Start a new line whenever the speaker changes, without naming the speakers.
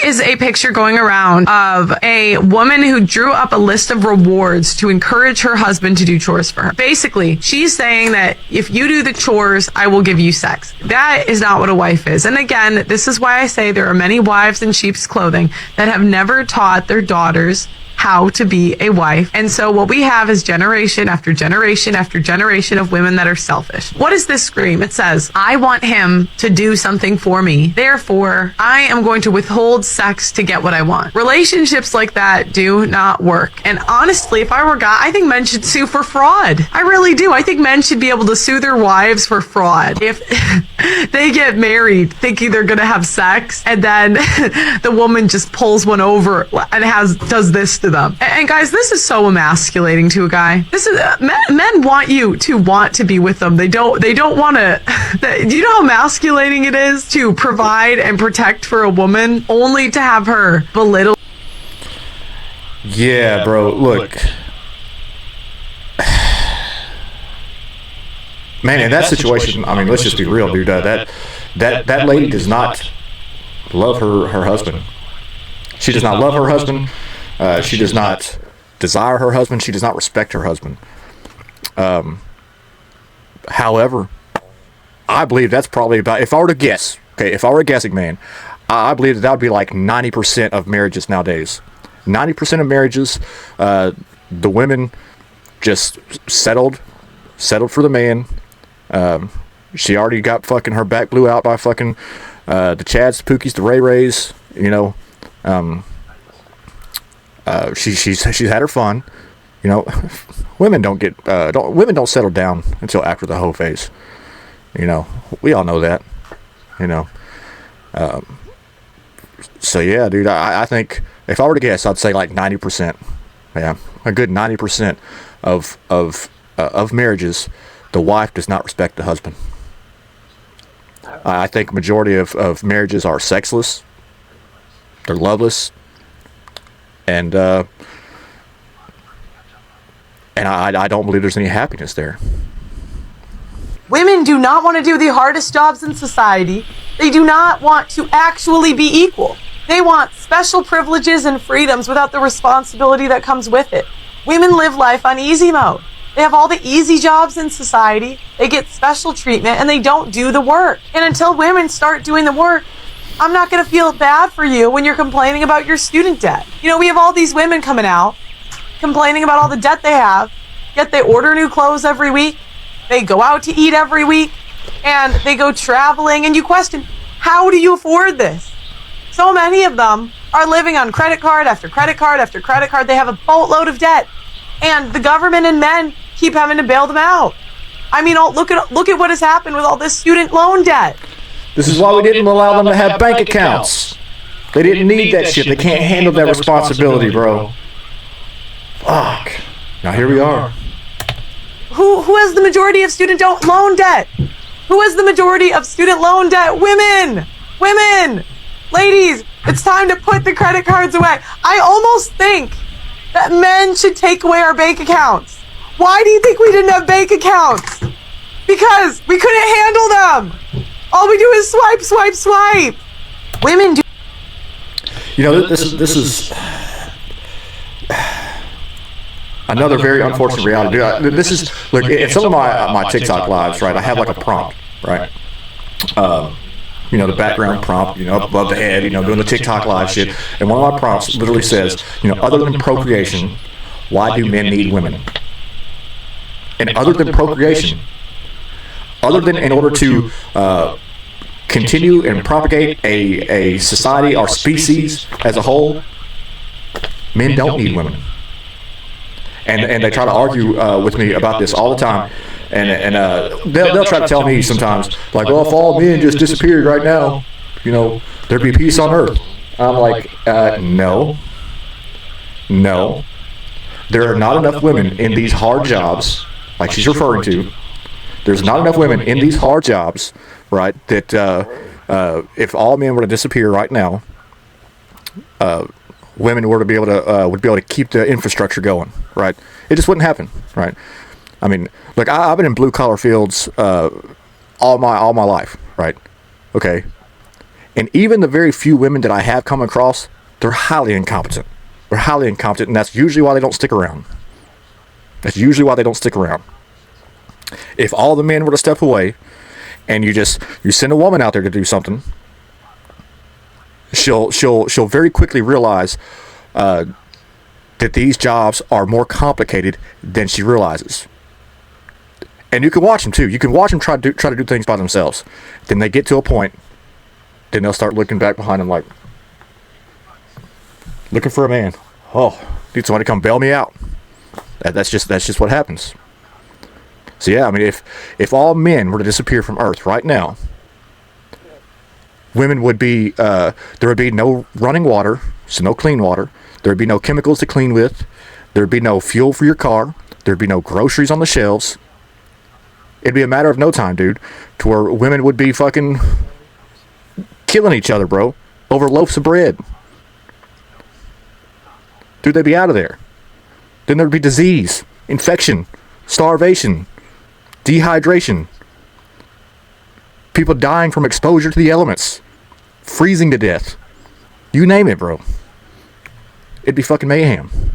is a picture going around of a woman who drew up a list of rewards to encourage her husband to do chores for her. Basically, she's saying that if you do the chores, I will give you sex. That is not what a wife is. And again, this is why I say there are many wives in sheep's clothing that have never taught their daughters how to be a wife. And so what we have is generation after generation after generation of women that are selfish. What does this scream? It says, I want him to do something for me. Therefore, I am going to withhold sex to get what I want. Relationships like that do not work. And honestly, if I were a guy, I think men should sue for fraud. I really do. I think men should be able to sue their wives for fraud. If they get married thinking they're going to have sex and then the woman just pulls one over and does this to them. And guys, this is so emasculating to a guy. This is men want you to want to be with them. They don't want to. Do you know how emasculating it is to provide and protect for a woman only to have her belittle?
Yeah, bro. Look, man, in that situation, I mean, let's just be real, dude. That lady does not love her husband. She does not love her husband. She does not desire her husband. She does not respect her husband. However, I believe that's probably about, if I were to guess, okay, if I were a guessing man, I believe that would be like 90% of marriages nowadays. 90% of marriages, the women just settled for the man. She already got fucking her back blew out by fucking the Chads, the Pookies, the Ray Rays, you know. She's had her fun, you know. Women don't settle down until after the hoe phase, you know. We all know that, you know. So yeah, dude, I think if I were to guess, I'd say like 90%. Yeah, a good 90% of marriages, the wife does not respect the husband. I think majority of marriages are sexless. They're loveless. And I don't believe there's any happiness there.
Women do not want to do the hardest jobs in society. They do not want to actually be equal. They want special privileges and freedoms without the responsibility that comes with it. Women live life on easy mode. They have all the easy jobs in society. They get special treatment and they don't do the work. And until women start doing the work, I'm not going to feel bad for you when you're complaining about your student debt. You know, we have all these women coming out complaining about all the debt they have, yet they order new clothes every week, they go out to eat every week, and they go traveling, and you question, how do you afford this? So many of them are living on credit card after credit card after credit card. They have a boatload of debt, and the government and men keep having to bail them out. I mean, look at what has happened with all this student loan debt.
This is why we didn't allow them to have bank accounts. They didn't need that shit. They can't handle that responsibility, bro. Fuck. Now here we are.
Who has the majority of student loan debt? Who has the majority of student loan debt? Women! Women! Ladies, it's time to put the credit cards away. I almost think that men should take away our bank accounts. Why do you think we didn't have bank accounts? Because we couldn't handle them. All we do is swipe, swipe, swipe. Women do.
You know, this is another very unfortunate reality. This is, look, in some of my TikTok lives, right, I have like a prompt, right? You know, the background prompt, you know, up above the head, you know, doing the TikTok live shit. And one of my prompts literally says, you know, other than procreation, why do men need women? And other than procreation, other than in order to continue and propagate a society or species as a whole, men don't need women. And they try to argue with me about this all the time. And they'll try to tell me sometimes, like, well, if all men just disappeared right now, you know, there'd be peace on earth. I'm like, no. There are not enough women in these hard jobs, like she's referring to. There's not enough women in these hard jobs, right, that if all men were to disappear right now, women were to be able to would be able to keep the infrastructure going, right? It just wouldn't happen, right? I mean, look, I've been in blue collar fields all my life, right? Okay, And even the very few women that I have come across, they're highly incompetent. They're highly incompetent, and that's usually why they don't stick around. That's usually why they don't stick around. If all the men were to step away, and you send a woman out there to do something, she'll very quickly realize that these jobs are more complicated than she realizes. And you can watch them too. You can watch them try to do things by themselves. Then they get to a point, then they'll start looking back behind them like, looking for a man. Oh, need somebody to come bail me out. That's just what happens. So yeah, I mean, if all men were to disappear from Earth right now, women would be there would be no running water, so no clean water. There would be no chemicals to clean with. There would be no fuel for your car. There would be no groceries on the shelves. It'd be a matter of no time, dude, to where women would be fucking killing each other, bro, over loaves of bread. Dude, they'd be out of there. Then there'd be disease, infection, starvation, dehydration, people dying from exposure to the elements, freezing to death. You name it, bro. It'd be fucking mayhem.